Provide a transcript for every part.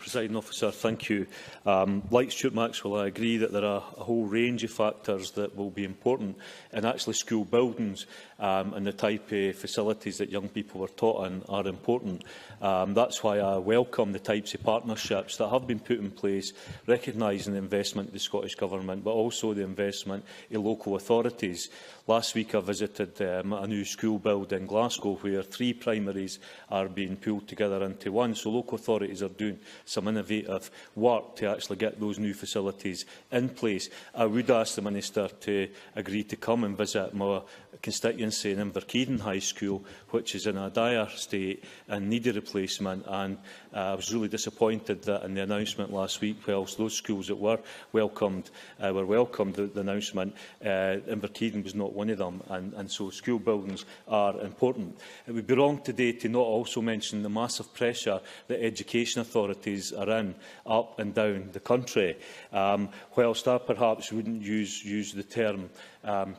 Presiding Officer, thank you. Like Stuart Maxwell, I agree that there are a whole range of factors that will be important in actually school buildings, and the type of facilities that young people are taught in are important. That's why I welcome the types of partnerships that have been put in place, recognising the investment of the Scottish Government, but also the investment in local authorities. Last week I visited a new school build in Glasgow where 3 primaries are being pulled together into one. So local authorities are doing some innovative work to actually get those new facilities in place. I would ask the Minister to agree to come and visit my constituency in Inverkeithing High School, which is in a dire state and needed replacement. And I was really disappointed that in the announcement last week, whilst those schools that were welcomed the announcement, Inverkeithing was not one of them, and so school buildings are important. It would be wrong today to not also mention the massive pressure that education authorities are in up and down the country. Whilst I perhaps wouldn't use the term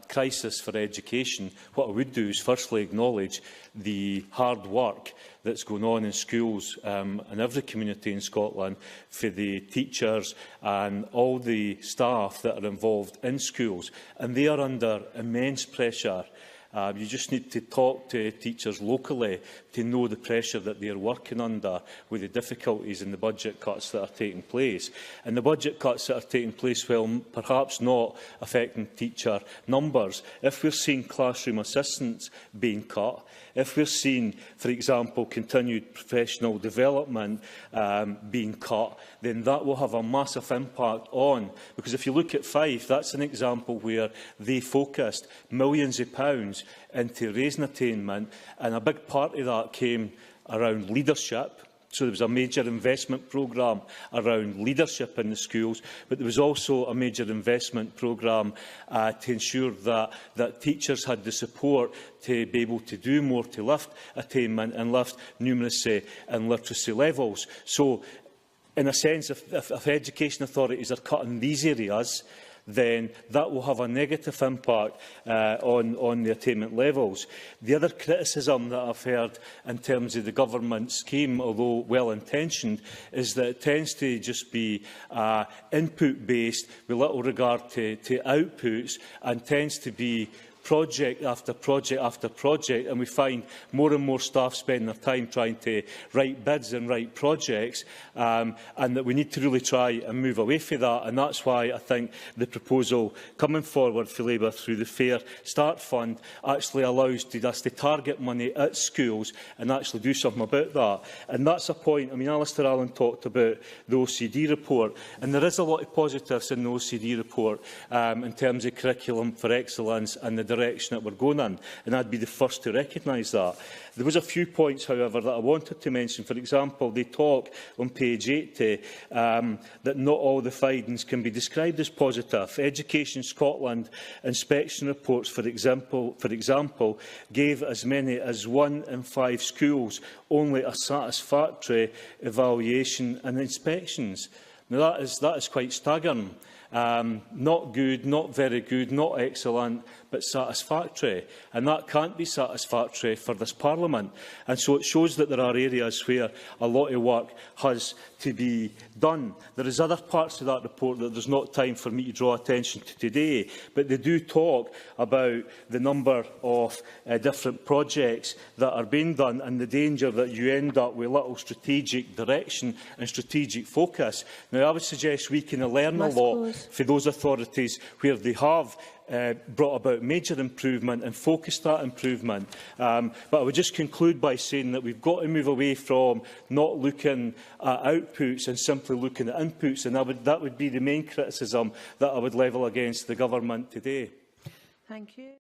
crisis for education, what I would do is firstly acknowledge the hard work that's going on in schools in every community in Scotland for the teachers and all the staff that are involved in schools, and they are under immense pressure. You just need to talk to teachers locally to know the pressure that they are working under with the difficulties in the budget cuts that are taking place. And the budget cuts that are taking place, well, perhaps not affecting teacher numbers. If we're seeing classroom assistants being cut, if we're seeing, for example, continued professional development being cut, then that will have a massive impact on. Because if you look at Fife, that's an example where they focused millions of pounds into raising attainment, and a big part of that came around leadership. So there was a major investment programme around leadership in the schools, but there was also a major investment programme to ensure that teachers had the support to be able to do more to lift attainment and lift numeracy and literacy levels. So, in a sense, if education authorities are cutting these areas, then that will have a negative impact on the attainment levels. The other criticism that I've heard in terms of the government scheme, although well-intentioned, is that it tends to just be input-based with little regard to outputs, and tends to be project after project after project, and we find more and more staff spend their time trying to write bids and write projects, and that we need to really try and move away from that. And that's why I think the proposal coming forward for Labour through the Fair Start Fund actually allows us to target money at schools and actually do something about that. And that's a point. I mean, Alistair Allen talked about the OCD report, and there is a lot of positives in the OCD report in terms of curriculum for excellence and the direction that we're going in, and I'd be the first to recognise that. There was a few points, however, that I wanted to mention. For example, they talk on page 80 that not all the findings can be described as positive. Education Scotland inspection reports, for example, gave as many as 1 in 5 schools only a satisfactory evaluation and inspections. Now, that is quite staggering. Not good, not very good, not excellent, but satisfactory. And that can't be satisfactory for this Parliament. And so it shows that there are areas where a lot of work has to be done. There is other parts of that report that there's not time for me to draw attention to today, but they do talk about the number of different projects that are being done and the danger that you end up with little strategic direction and strategic focus. Now, I would suggest we can learn a lot for those authorities where they have brought about major improvement and focused that improvement. But I would just conclude by saying that we've got to move away from not looking at outputs and simply looking at inputs, and that would be the main criticism that I would level against the government today. Thank you.